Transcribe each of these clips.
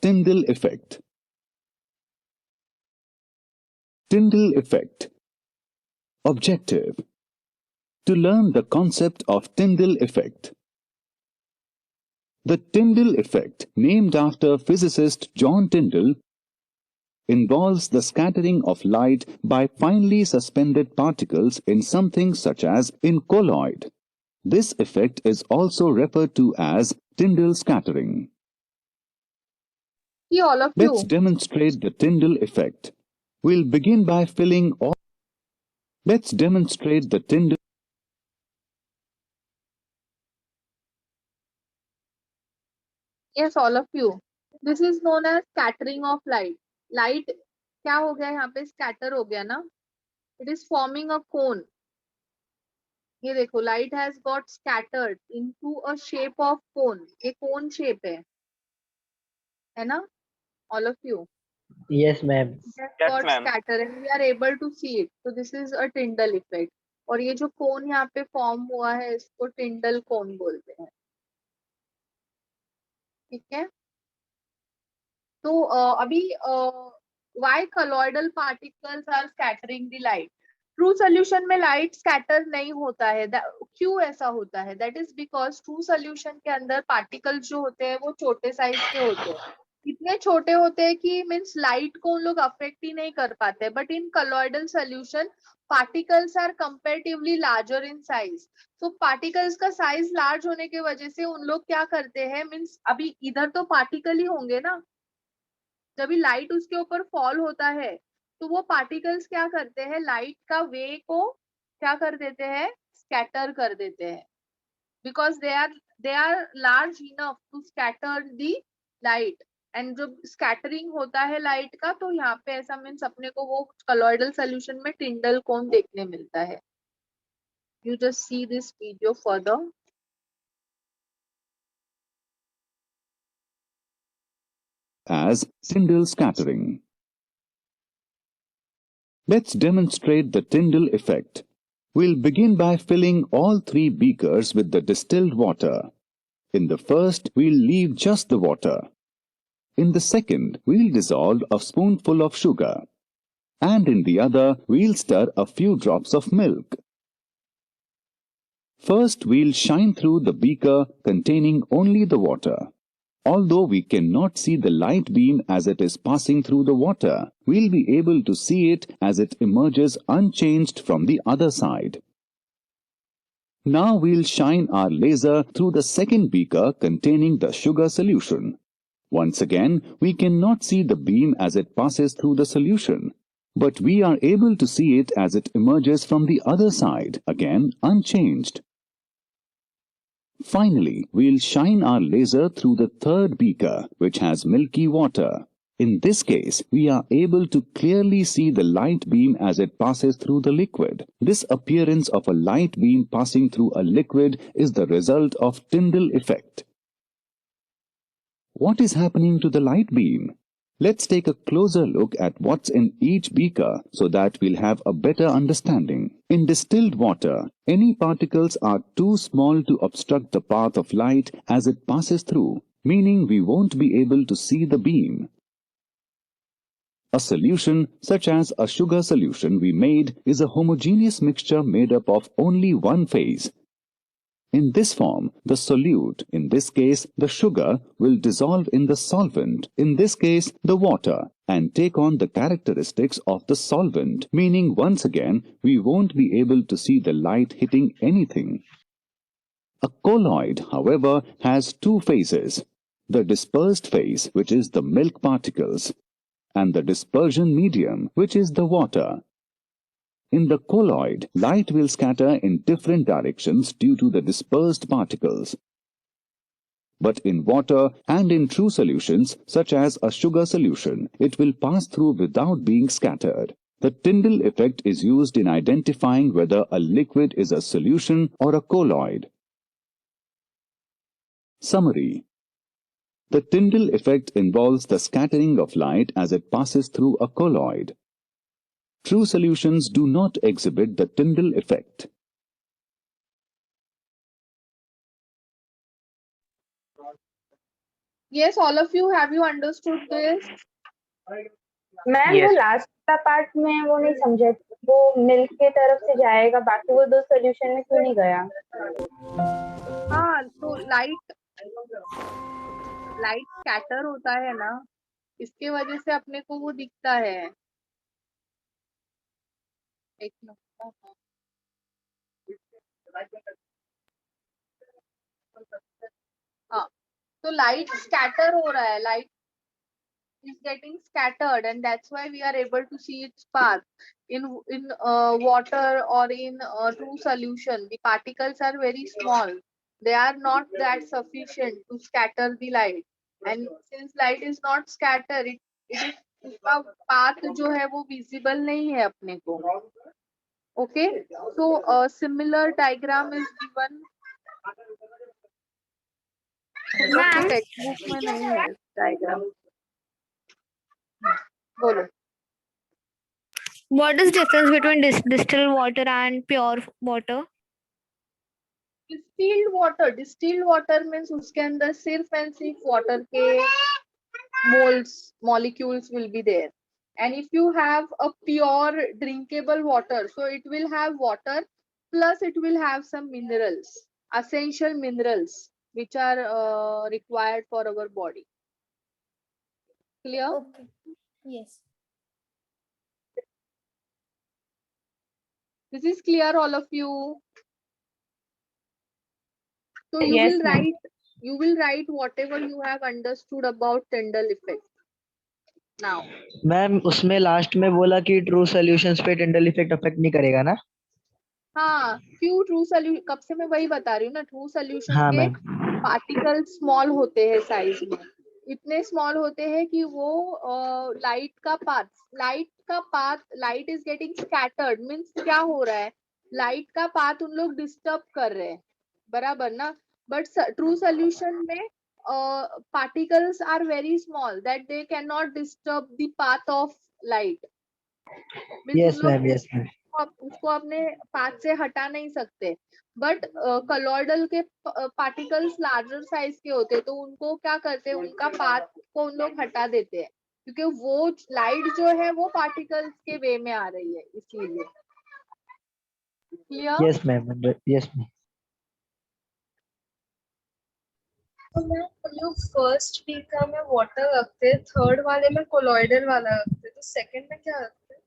Tyndall effect. Tyndall effect. Objective: to learn the concept of Tyndall effect. The Tyndall effect, named after physicist John Tyndall, involves the scattering of light by finely suspended particles in something such as in colloid. This effect is also referred to as Tyndall scattering. All of Let's you. demonstrate the Tyndall effect. We'll begin by filling all. Let's demonstrate the Tyndall. Yes, all of you. This is known as scattering of light. Light क्या हो गया यहाँ पे scatter हो गया ना? It is forming a cone. ये देखो, light has got scattered into a shape of cone. ये cone shape है ना? All of you. Yes, ma'am. It has got scattered and we are able to see it. So this is a Tyndall effect. और ये जो cone यहाँ पे form हुआ है इसको Tyndall cone बोलते हैं. ठीक है? तो अभी why colloidal particles are scattering the light? True solution में लाइट स्कैटर नहीं होता है. क्यों ऐसा होता है? That is because true solution के अंदर पार्टिकल्स जो होते हैं वो छोटे साइज के होते हैं. इतने छोटे होते हैं कि मीन्स लाइट को उन लोग अफेक्ट ही नहीं कर पाते. But in colloidal solution particles are comparatively larger in size. तो पार्टिकल्स का साइज लार्ज होने की वजह से उन लोग क्या करते हैं, मीन्स अभी इधर तो पार्टिकल ही होंगे ना, जब भी लाइट उसके ऊपर फॉल होता है तो वो पार्टिकल्स क्या करते हैं, लाइट का वे को क्या कर देते हैं, स्कैटर कर देते हैं. Because they are large enough to scatter the light. And जब स्कैटरिंग होता है लाइट का तो यहाँ पे ऐसा मीन्स अपने को वो कलॉइडल सोल्यूशन में टिंडल कोन देखने मिलता है. You just see this video further. As Tyndall scattering. Let's demonstrate the Tyndall effect. We'll begin by filling all 3 beakers with the distilled water. In the first, we'll leave just the water. In the second, we'll dissolve a spoonful of sugar. And in the other, we'll stir a few drops of milk. First, we'll shine through the beaker containing only the water. Although we cannot see the light beam as it is passing through the water, we'll be able to see it as it emerges unchanged from the other side. Now we'll shine our laser through the second beaker containing the sugar solution. Once again, we cannot see the beam as it passes through the solution, but we are able to see it as it emerges from the other side, again unchanged. Finally, we'll shine our laser through the third beaker, which has milky water. In this case, we are able to clearly see the light beam as it passes through the liquid. This appearance of a light beam passing through a liquid is the result of Tyndall effect. What is happening to the light beam? Let's take a closer look at what's in each beaker so that we'll have a better understanding. In distilled water, any particles are too small to obstruct the path of light as it passes through, meaning we won't be able to see the beam. A solution, such as a sugar solution we made, is a homogeneous mixture made up of only one phase. In this form, the solute, in this case the sugar, will dissolve in the solvent, in this case the water, and take on the characteristics of the solvent, meaning once again we won't be able to see the light hitting anything. A colloid, however, has 2 phases, the dispersed phase, which is the milk particles, and the dispersion medium, which is the water. In the colloid, light will scatter in different directions due to the dispersed particles. But in water and in true solutions, such as a sugar solution, it will pass through without being scattered. The Tyndall effect is used in identifying whether a liquid is a solution or a colloid. Summary. The Tyndall effect involves the scattering of light as it passes through a colloid. True solutions do not exhibit the Tyndall effect. Yes, all of you, have you understood this? Ma'am वो Yes. Last का part में वो नहीं समझे, वो milk के तरफ से जाएगा, बाकी वो दो सोल्यूशन में क्यों नहीं गया? हाँ, तो लाइट स्कैटर होता है ना, इसके वजह से अपने को वो दिखता है। एक मिनट। हाँ, तो लाइट स्कैटर हो रहा है, light is getting scattered, and that's why we are able to see its path. In water or in true solution, the particles are very small. They are not that sufficient to scatter the light, and since light is not scattered, it is उसका path जो है वो visible नहीं है अपने को. Okay, so a similar diagram is given. Ma'am text book में नहीं है diagram. बोलो. What is difference between distilled water and pure water? Distilled water means उसके अंदर सिर्फ एंड सिर्फ वाटर के moles molecules will be there, and if you have a pure drinkable water, so it will have water plus it will have some minerals, essential minerals which are required for our body. Clear? Okay. Yes. This is clear, all of you? So you Yes, will ma'am. write whatever you have understood about Tyndall effect. Now, ma'am उसमें last में बोला कि true solutions पे Tyndall effect affect नहीं करेगा ना? हाँ, क्यों ट्रू सोल्यूशन, कब से मैं वही बता रही हूँ ना, ट्रू सोल्यूशन हाँ के मैम। पार्टिकल स्मॉल होते हैं साइज में, इतने स्मॉल होते हैं कि वो light is getting scattered, means क्या हो रहा है, लाइट का पाथ उन लोग डिस्टर्ब कर रहे हैं, बराबर ना. बट ट्रू सोल्यूशन में particles are very small that they can not disturb the path of light. Yes ma'am, yes ma'am. उसको अपने पाथ से हटा नहीं सकते. बट कलॉइडल के पार्टिकल्स लार्जर साइज के होते हैं, तो उनको क्या करते हैं, उनका पाथ को उन लोग हटा देते हैं, क्योंकि वो लाइट जो है वो पार्टिकल्स के वे में आ रही है, इसीलिए. Clear? Yes ma'am, yes ma'am. तो मैं हम लोग फर्स्ट बीकर में वाटर रखते हैं, थर्ड वाले में कोलॉइडल वाला रखते हैं, तो सेकंड में क्या रखते हैं?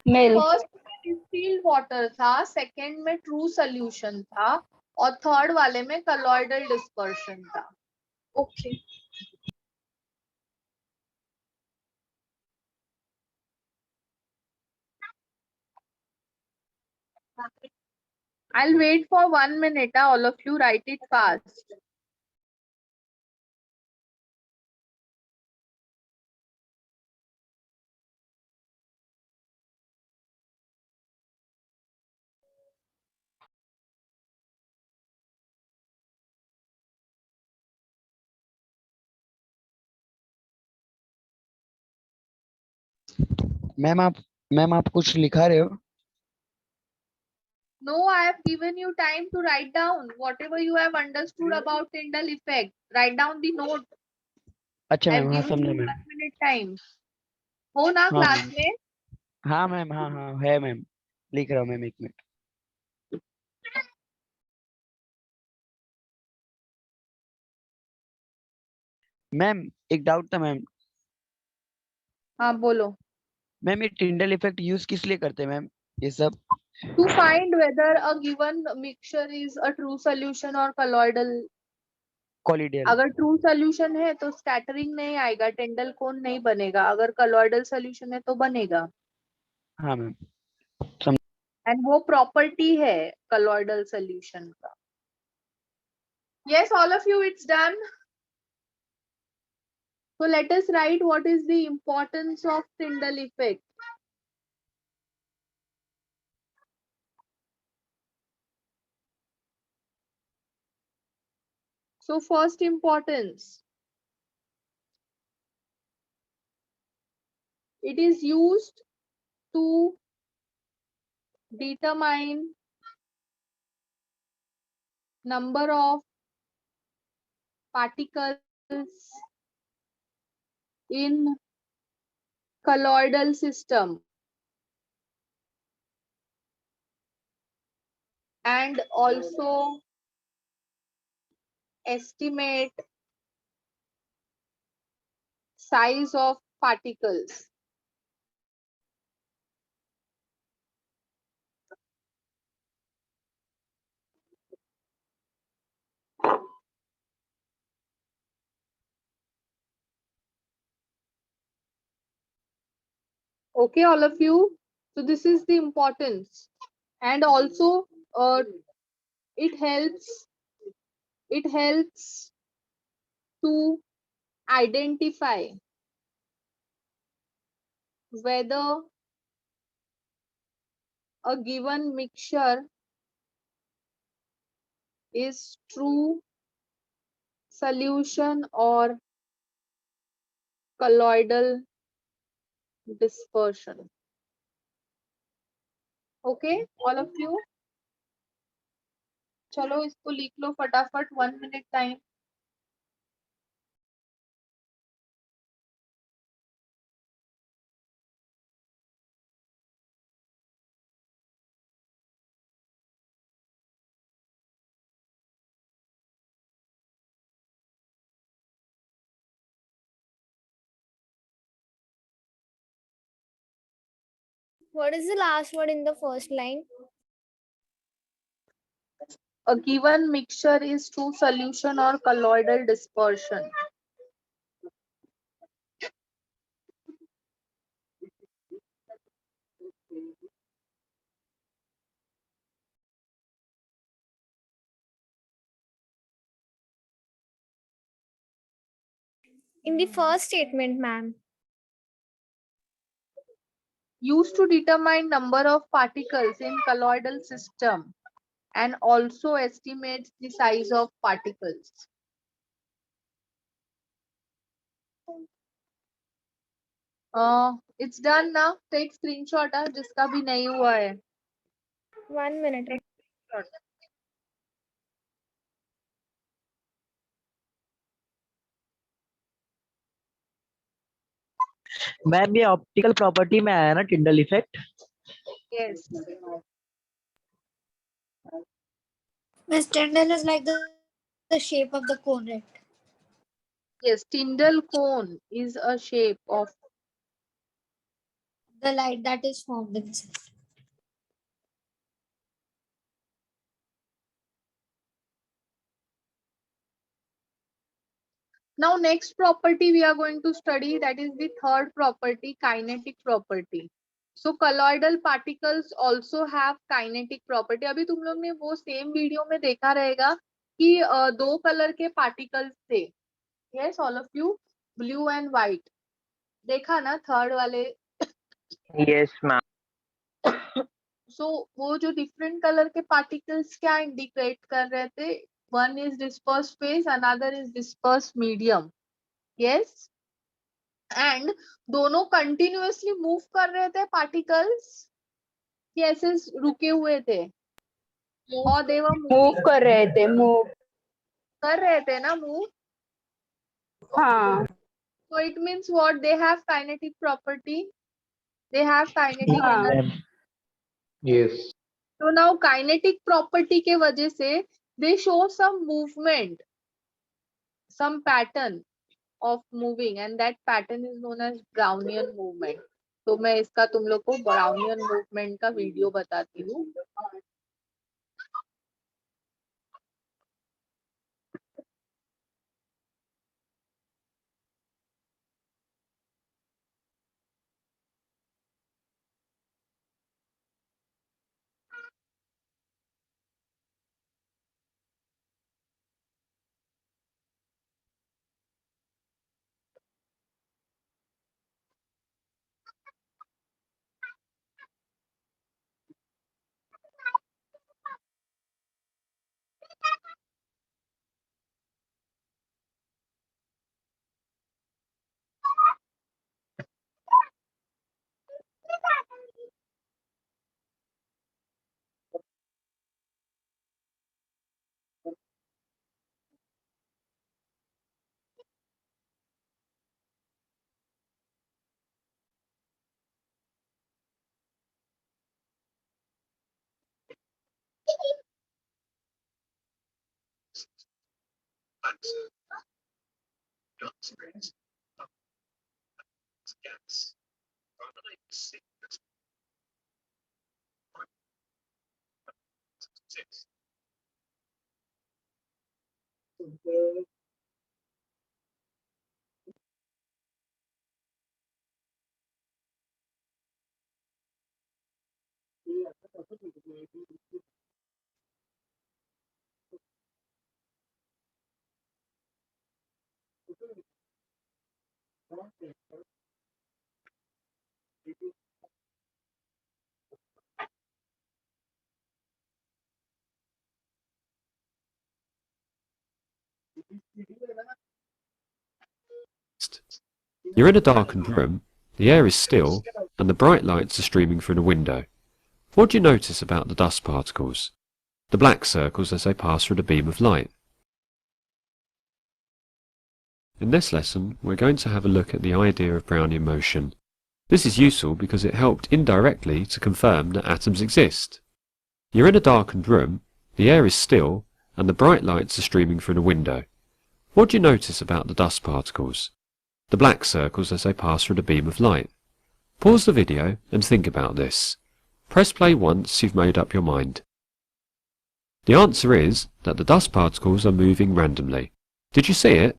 मिल्क। फर्स्ट में डिस्टिल्ड वाटर था, सेकंड में ट्रू सोल्यूशन था, और थर्ड वाले में कलॉइडल डिस्पर्शन था. Okay. I'll wait for 1 minute. All of you write it fast. Ma'am आप कुछ लिखा रहे हो? No, I have given you time to write down whatever you have understood about Tyndall effect. Write down the note. अच्छा I have ma'am, हाँ given समझा you ma'am. 1 minute time. हो ना हाँ क्लास मैम, में? हाँ मैम, हाँ हाँ है मैम, लिख रहा हूँ मैम, 1 मिनट। मैम एक डाउट था मैम। हाँ बोलो. मैम ये टिंडल इफेक्ट यूज किस लिए करते हैं मैम ये सब? To find whether a given mixture is a true solution or colloidal. कॉलिडियल। अगर ट्रू सोल्यूशन है तो स्कैटरिंग नहीं आएगा, टेंडल कोन नहीं बनेगा. अगर कलॉइडल सोल्यूशन है तो बनेगा. हाँ मैम। एंड वो प्रॉपर्टी है कलॉइडल सोल्यूशन का. Yes, all of you, it's done. So let us write what is the importance of Tyndall effect. So first importance, it is used to determine number of particles in colloidal system and also estimate size of particles. Okay, all of you. So this is the importance, and also it helps. It helps to identify whether a given mixture is true solution or colloidal dispersion. Okay, all of you. चलो इसको लिख लो फटाफट 1 minute time. What is the last word in the first line? A given mixture is true solution or colloidal dispersion. In the first statement, ma'am. Used to determine number of particles in colloidal system and also estimates the size of particles. It's done now. Take screenshot जिसका भी नहीं हुआ है. 1 minute. Ma'am ये optical property में आया ना Tyndall effect. Yes. Miss Tyndall is like the shape of the cone, right? Yes, Tyndall cone is a shape of. The light that is formed inside. Now next property we are going to study, that is the third property, kinetic property. So colloidal particles also have kinetic property. अभी तुम लोग ने वो same video में देखा रहेगा कि दो कलर के पार्टिकल्स थे. Yes, all of you, blue and white. देखा ना थर्ड वाले. Yes, ma'am. So वो जो डिफरेंट कलर के पार्टिकल्स क्या इंडिकेट कर रहे थे? One is dispersed phase, another is dispersed medium. Yes. And दोनों कंटिन्यूअसली मूव कर रहे थे पार्टिकल्स कि ऐसे रुके हुए थे? और they were मूव moving. कर रहे थे, मूव. कर रहे थे ना मूव. हाँ. So it means what? They have kinetic property. They have kinetic हाँ. energy. Yes. So now kinetic property के वजह से they show some movement, some pattern of moving, and that pattern is known as Brownian movement. तो मैं इसका तुम लोग को Brownian movement का वीडियो बताती हूँ. You're in a darkened room, the air is still, and the bright lights are streaming through the window. What do you notice about the dust particles? The black circles as they pass through the beam of light. In this lesson, we're going to have a look at the idea of Brownian motion. This is useful because it helped indirectly to confirm that atoms exist. You're in a darkened room, the air is still, and the bright lights are streaming through the window. What do you notice about the dust particles? The black circles as they pass through the beam of light. Pause the video and think about this. Press play once you've made up your mind. The answer is that the dust particles are moving randomly. Did you see it?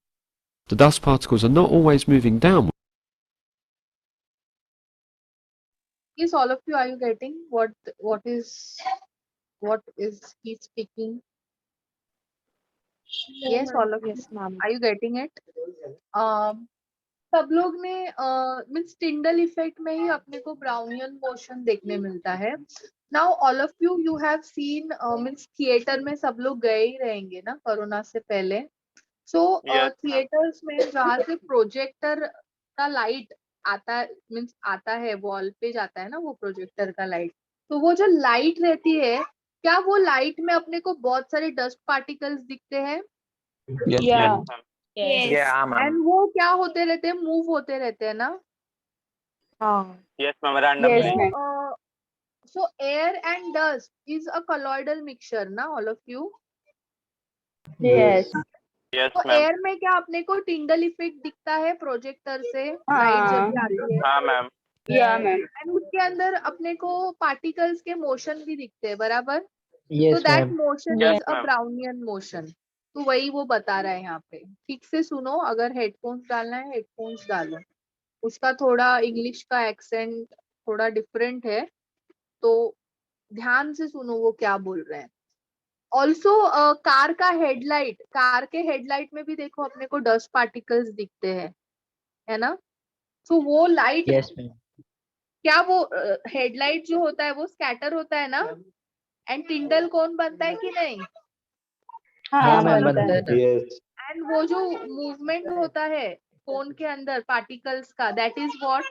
The dust particles are not always moving downward. Yes, all of you, are you getting what is he speaking? Yes, all of you. Yes, ma'am. Are you getting it? सब लोग ने means Tyndall effect में ही अपने को Brownian motion देखने मिलता है. Now all of you have seen means theatre में सब लोग गए ही रहेंगे ना कोरोना से पहले. सो थिएटर्स में जहाँ से प्रोजेक्टर का लाइट आता मीन्स आता है वॉल पे जाता है ना वो प्रोजेक्टर का लाइट. तो वो जो लाइट रहती है क्या वो लाइट में अपने को बहुत सारे डस्ट पार्टिकल्स दिखते हैं? Yeah. Yes. Yeah, ma'am. And वो क्या होते रहते हैं? मूव होते रहते हैं ना. हाँ. Yes, ma'am. Randomly. Yes, ma'am. So air and dust is a colloidal mixture ना all of you. Yes. Yes, तो ma'am. एयर में क्या अपने को टिंडल इफेक्ट दिखता है प्रोजेक्टर से हाँ. लाइट जब भी आती है. हाँ, ma'am. Yeah, ma'am. एंड उसके अंदर अपने को पार्टिकल्स के मोशन भी दिखते हैं बराबर. तो Yes, that ma'am. Motion Yes, is a ma'am. Brownian motion. तो वही वो बता रहा है यहाँ पे. ठीक से सुनो, अगर हेडफोन्स डालना है हेडफोन्स डालो. उसका थोड़ा इंग्लिश का एक्सेंट थोड़ा डिफरेंट है तो ध्यान से सुनो वो क्या बोल रहे हैं. ऑल्सो कार के हेडलाइट में भी देखो अपने को डस्ट पार्टिकल्स दिखते हैं है ना. तो वो लाइट Yes, ma'am. क्या वो हेडलाइट जो होता है वो स्कैटर होता है ना. एंड टिंडल कौन बनता है कि नहीं? हाँ, ma'am, बनता है. बनता है. Yes. एंड वो जो मूवमेंट होता है फोन के अंदर पार्टिकल्स का that is what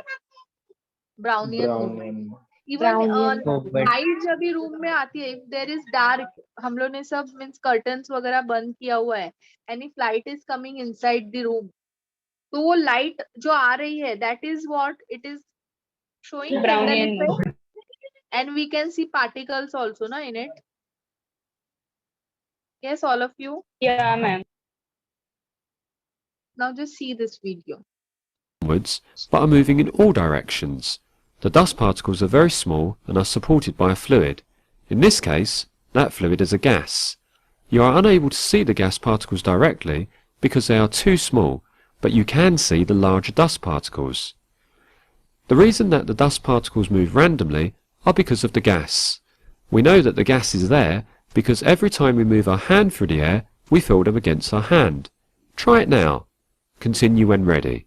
Brownian movement. Even Brownian movement. Light जब भी रूम में आती है, इफ देयर इज डार्क, हम लोग ने सब मीन्स कर्टन्स वगैरह बंद किया हुआ है and if light is coming inside the room तो वो लाइट जो आ रही है that is what it is showing Brownian Tyndall effect, and we can see particles also na in it. Yes, all of you. Yeah, ma'am. Now just see this video. Onwards, but are moving in all directions. The dust particles are very small and are supported by a fluid. In this case, that fluid is a gas. You are unable to see the gas particles directly because they are too small, but you can see the larger dust particles. The reason that the dust particles move randomly are because of the gas. We know that the gas is there because every time we move our hand through the air, we feel them against our hand. Try it now. Continue when ready.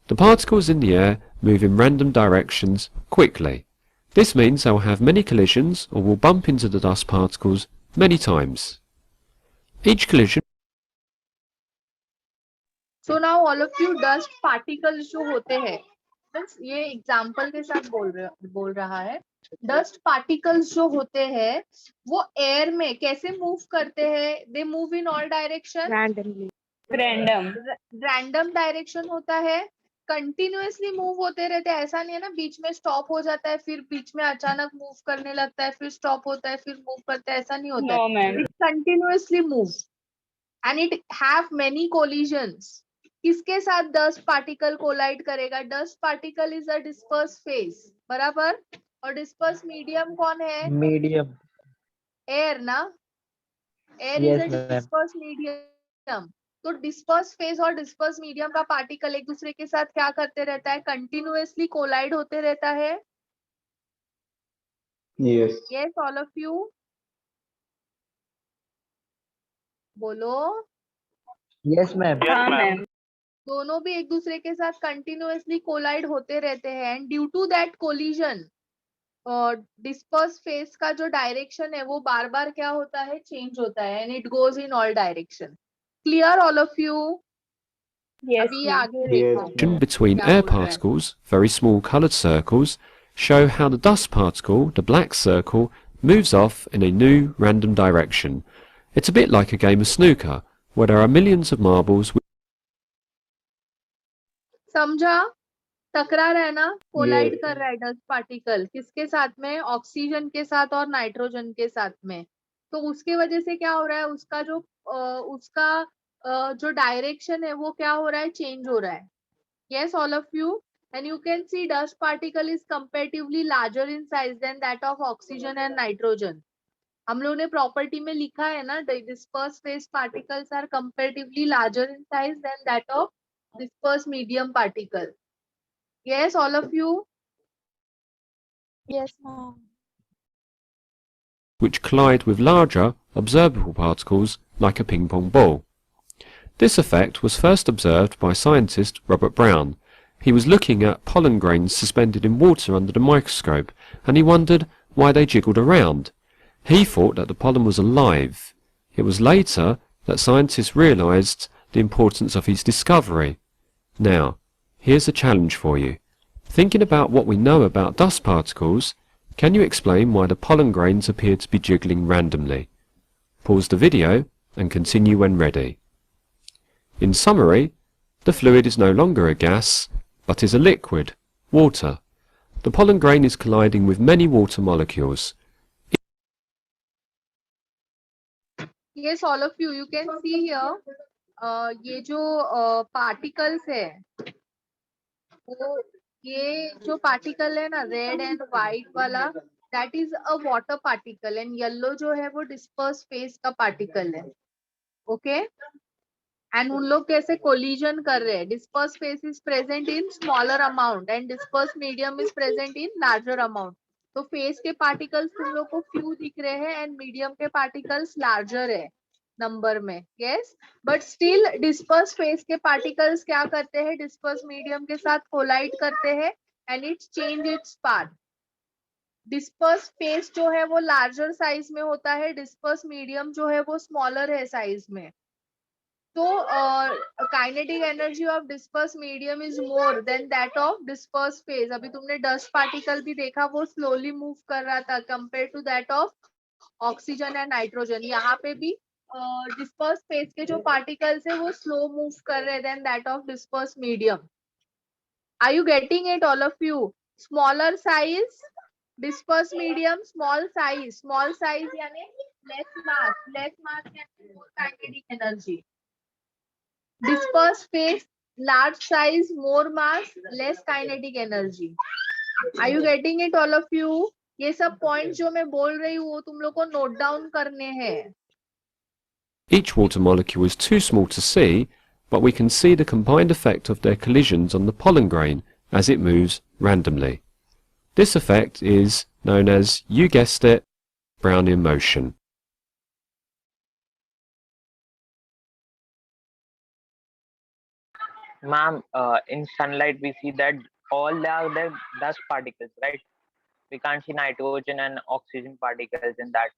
The particles in the air move in random directions quickly. This means they will have many collisions or will bump into the dust particles many times. Each collision So now all of you dust particles जो होते हैं, means ये example के साथ बोल रहा है. Dust particles जो होते हैं वो एयर में कैसे मूव करते हैं? They move in all direction. Randomly. Random. Random direction होता है. कंटिन्यूअसली मूव होते रहते हैं, ऐसा नहीं है ना बीच में स्टॉप हो जाता है फिर बीच में अचानक मूव करने लगता है फिर स्टॉप होता है फिर मूव करता है, ऐसा नहीं होता No, है. ma'am. It continuously move. and it have many collisions. किसके साथ dust particle collide करेगा? Dust particle is a dispersed phase, बराबर? और dispersed medium कौन है? Medium. Air ना? Air is Yes, a ma'am. dispersed medium. तो dispersed phase और dispersed medium का particle एक दूसरे के साथ क्या करते रहता है? Continuously collide होते रहता है. Yes. Yes, all of you. बोलो. Yes, ma'am. हाँ मैम. दोनों भी एक दूसरे के साथ कंटिन्यूअसली कोलाइड होते रहते हैं and due to that collision disperse phase का जो डायरेक्शन है वो बार बार क्या होता है? चेंज होता है and it goes in all direction. Clear all of you? Yes, अभी ma'am. आगे Yes, देखो ma'am. Between क्या air बोल रहा है. particles, very small coloured circles, show how the dust particle, the black circle, moves off in a new random direction. It's a bit like a game of snooker, where there are millions of marbles. समझा? टकरा रहा है ना? Collide Yes. कर रहा है dust particle किसके साथ में? ऑक्सीजन के साथ और नाइट्रोजन के साथ में. तो उसके वजह से क्या हो रहा है? उसका जो डायरेक्शन है वो क्या हो रहा है? चेंज हो रहा है. Yes, all of you. And you can see dust particle is comparatively larger in size than that of oxygen and nitrogen. हम लोगों ने प्रॉपर्टी में लिखा है ना, dispersed phase particles are comparatively larger in size than that of dispersed medium particle. Yes, all of you. Yes, ma'am. Which collide with larger, observable particles like a ping-pong ball. This effect was first observed by scientist Robert Brown. He was looking at pollen grains suspended in water under the microscope, and he wondered why they jiggled around. He thought that the pollen was alive. It was later that scientists realized the importance of his discovery. Now, here's a challenge for you. Thinking about what we know about dust particles, can you explain why the pollen grains appear to be jiggling randomly? Pause the video and continue when ready. In summary, the fluid is no longer a gas, but is a liquid, water. The pollen grain is colliding with many water molecules. Yes, all of you. You can see here. ये जो particles है, वो ये जो particle है ना, red and white वाला, that is a water particle and yellow जो है वो डिस्पर्स फेस का पार्टिकल है. ओके. एंड उन लोग कैसे कोलिजन कर रहे हैं? Disperse phase is present in smaller amount and disperse medium is present in larger amount. तो फेस के पार्टिकल्स तुम लोग को फ्यू दिख रहे हैं एंड मीडियम के पार्टिकल्स लार्जर है नंबर में. Yes, but still disperse phase के पार्टिकल्स क्या करते हैं? डिस्पर्स मीडियम के साथ कोलाइड करते हैं and it change its path. Disperse phase जो है वो लार्जर साइज में होता है, डिस्पर्स मीडियम जो है वो स्मॉलर है साइज में. तो kinetic energy of disperse medium is more than that of disperse phase. अभी तुमने डस्ट पार्टिकल भी देखा, वो स्लोली मूव कर रहा था compare to that of oxygen and nitrogen. यहाँ पे भी डिस्पर्स फेज के जो पार्टिकल्स है वो स्लो मूव कर रहे then that of disperse medium. Are you getting it all of you? Smaller size disperse medium, small size यानी लेस मास यानी more kinetic energy. Dispersed phase, large size, more mass, less kinetic energy. Are you getting it all of you? ये सब point जो मैं बोल रही हूँ वो तुम लोग को नोट डाउन करने हैं. Each water molecule is too small to see, but we can see the combined effect of their collisions on the pollen grain as it moves randomly. This effect is known as, you guessed it, Brownian motion. Ma'am, in sunlight we see that all are the dust particles, right? We can't see nitrogen and oxygen particles in that.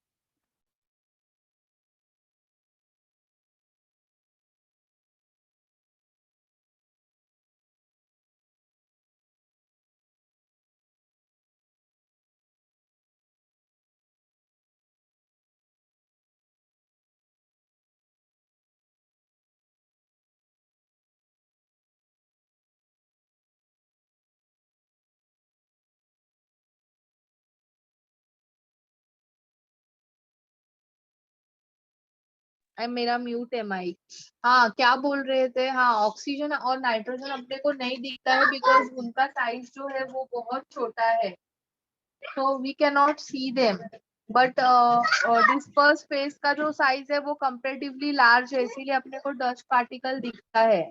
मेरा mute है mic. हाँ, क्या बोल रहे थे? हाँ, oxygen और nitrogen अपने को नहीं दिखता है बिकॉज उनका साइज जो है वो बहुत छोटा है, so we cannot see them. But disperse phase का जो साइज है वो कंपेरेटिवली लार्ज है, इसीलिए अपने को डस्ट पार्टिकल दिखता है।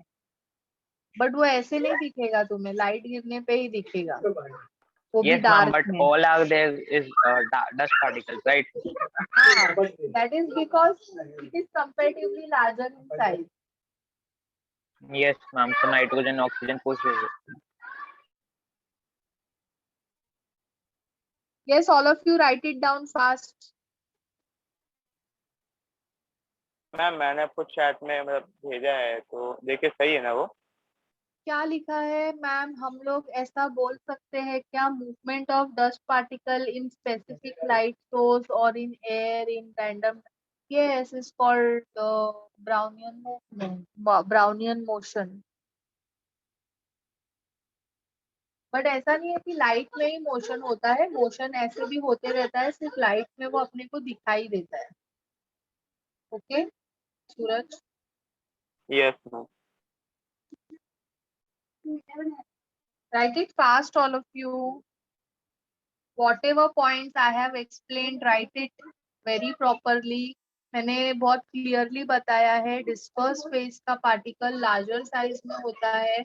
बट वो ऐसे नहीं दिखेगा तुम्हें, लाइट गिरने पे ही दिखेगा, वो भी Yes, ma'am, डार्क but में। all are there is dust particles, right? हाँ, that is because it is comparatively larger in size. Yes, ma'am. So nitrogen, oxygen pushes it. Yes, all of you write it down fast. Ma'am मैंने आपको chat में मतलब भेजा है, तो देखिए सही है ना वो? क्या लिखा है मैम? हम लोग ऐसा बोल सकते हैं क्या, movement of dust particle in specific light source और in air in random, yes is called Brownian movement, Brownian motion. But ऐसा नहीं है कि लाइट में ही मोशन होता है, मोशन ऐसे भी होते रहता है, सिर्फ लाइट में वो अपने को दिखाई देता है। Okay Suraj? Yes ma'am. Write it fast, all of you. Whatever points I have explained, write it very properly. मैंने बहुत क्लियरली बताया है, डिस्पर्स फेस का पार्टिकल लार्जर साइज में होता है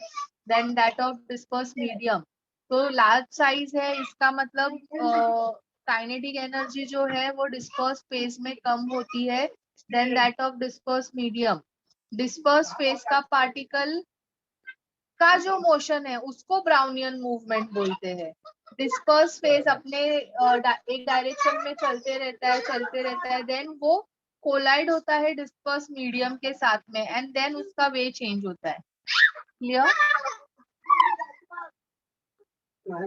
then that of disperse medium. तो लार्ज साइज है, इसका मतलब काइनेटिक एनर्जी जो है वो डिस्पर्स फेस में कम होती है then that of disperse medium. Disperse phase का पार्टिकल का जो मोशन है उसको ब्राउनियन मूवमेंट बोलते हैं। डिस्पर्स फेस अपने एक डायरेक्शन में चलते रहता है देन वो कोलाइड होता है डिस्पर्स मीडियम के साथ में एंड देन उसका वे चेंज होता है। Clear?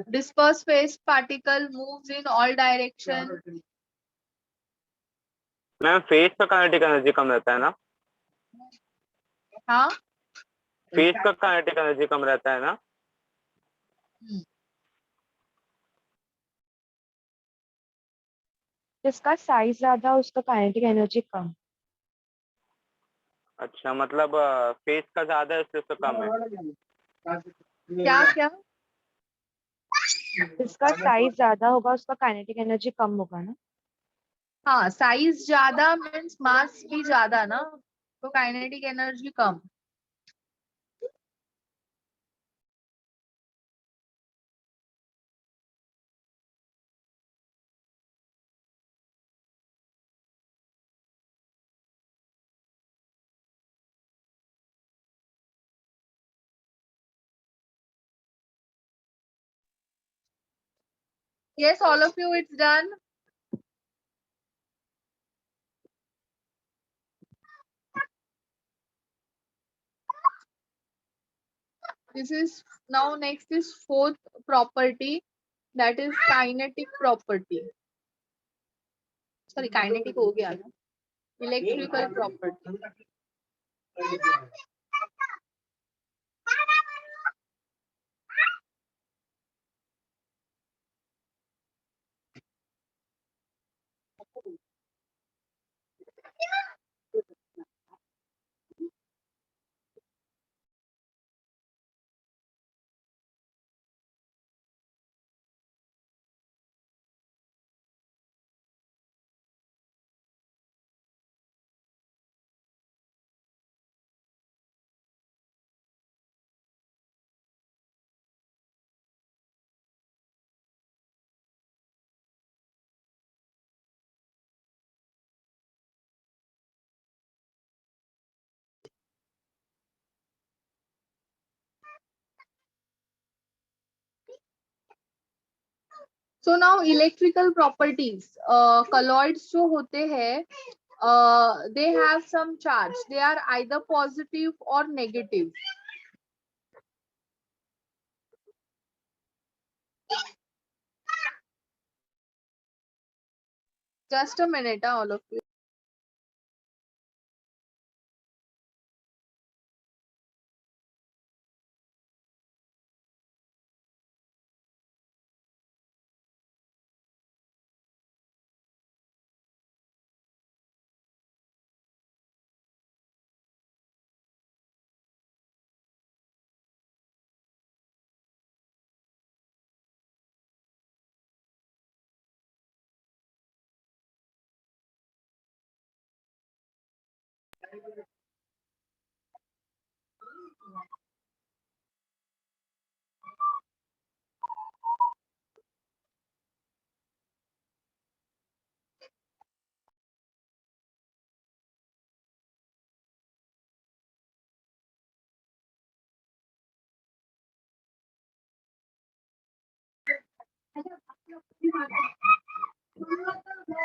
Disperse phase particle moves in all direction. Ma'am face का काइनेटिक एनर्जी कम रहता है ना? हाँ, फेस का काइनेटिक एनर्जी कम रहता है ना? जिसका साइज ज्यादा उसका काइनेटिक एनर्जी कम। अच्छा, मतलब फेस का ज्यादा है इसलिए उसका कम है। क्या क्या? जिसका साइज ज्यादा होगा उसका काइनेटिक एनर्जी कम होगा ना? हाँ, साइज ज्यादा मीन्स मास भी ज्यादा ना, तो kinetic energy come. Yes, all of you, it's done. This is now next is fourth property, that is kinetic property. Sorry, kinetic हो गया ना? Electrical property. So now electrical properties, colloids जो होते हैं, they have some charge. They are either positive or negative. Just a minute, all of you.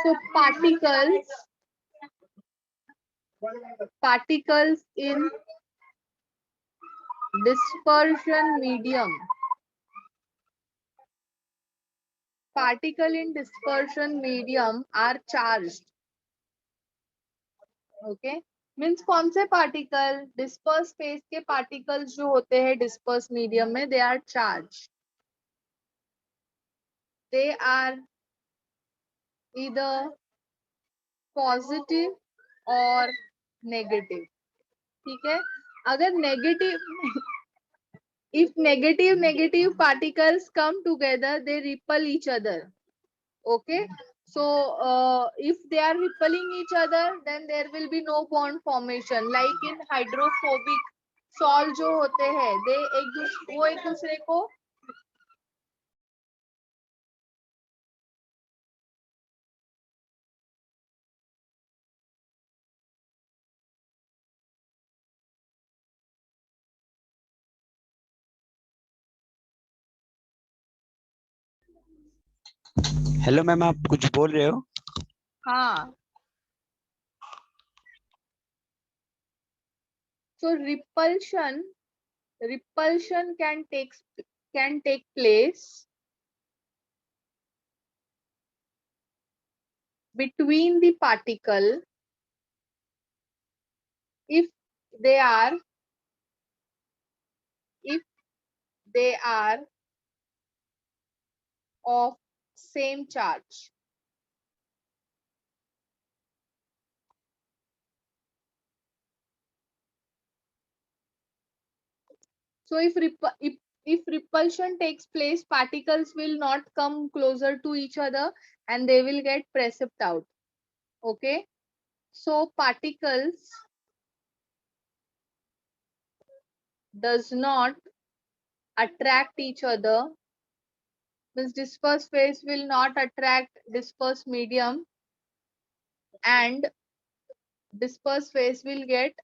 So particles in dispersion medium. Particle in dispersion medium are charged. Okay, means कौन से particle disperse space के particles जो होते हैं disperse medium में, they are charge. They are either positive और negative. ठीक है, अगर negative if negative particles come together, they repel each other. Okay, so if they are repelling each other, then there will be no bond formation. Like in hydrophobic salt जो होते हैं, they वो एक दूसरे को हेलो मैम, आप कुछ बोल रहे हो? हाँ. So repulsion can take place between the particle if they are of same charge. So if repulsion takes place, particles will not come closer to each other and they will get pressed out. Okay, so particles does not attract each other. This dispersed phase will not attract dispersed medium, and dispersed phase will get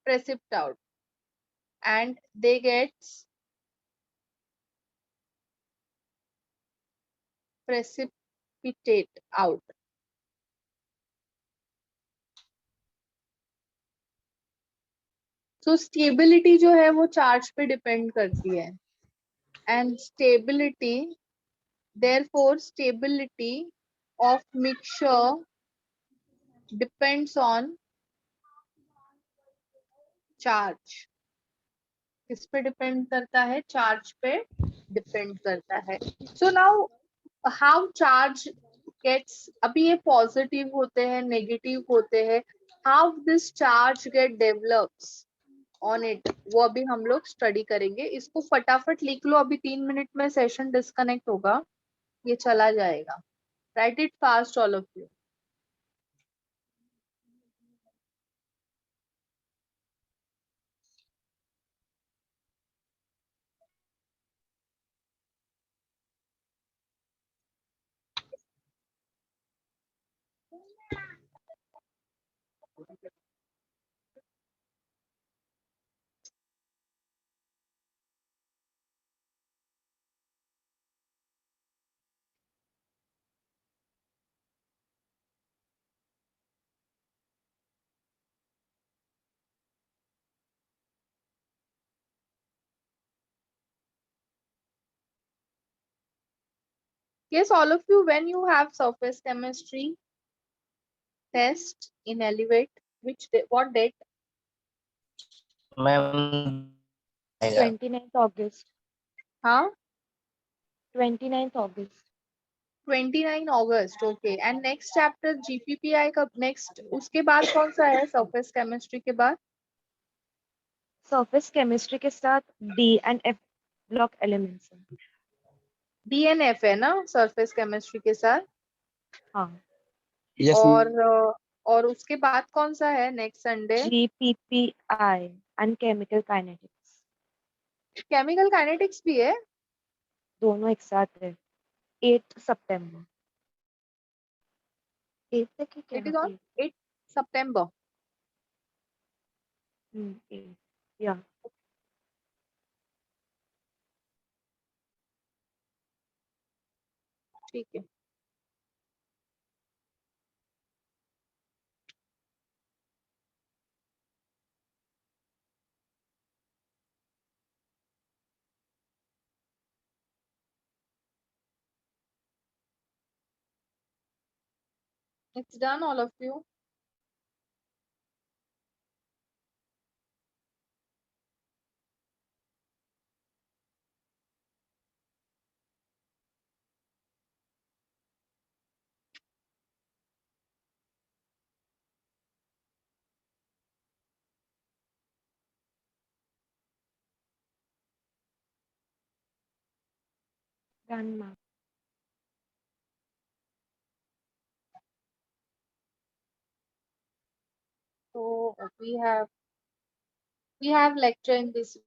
pressed out, and they get precipitate out. So stability जो है वो charge पे depend करती है, and stability, therefore stability of mixture depends on charge. किस पे depend करता है? चार्ज पे डिपेंड करता है. So now how charge gets, अभी ये पॉजिटिव होते हैं, नेगेटिव होते हैं, how this charge get develops on it, वो अभी हम लोग स्टडी करेंगे. इसको फटाफट लिख लो, अभी 3 मिनट में सेशन डिस्कनेक्ट होगा, ये चला जाएगा. Right it fast all of you. Yes, all of you, when you have surface chemistry test in Elevate, what date? Ma'am 29th August. हाँ, 29th August. 29 August. Okay, and next chapter GPPI कब? Next उसके बाद कौन सा है? surface chemistry के बाद Surface chemistry के साथ D and F block elements हैं. DNF है ना surface chemistry के साथ. हाँ. यस और और उसके बाद कौन सा है next Sunday? GPPI and chemical kinetics. Chemical kinetics भी है? दोनों एक साथ है 8 सितंबर 8 तक ही क्या इट इज ऑन 8 सितंबर। या ठीक है। It's done, all of you. Done ma'am. So we have lecture in this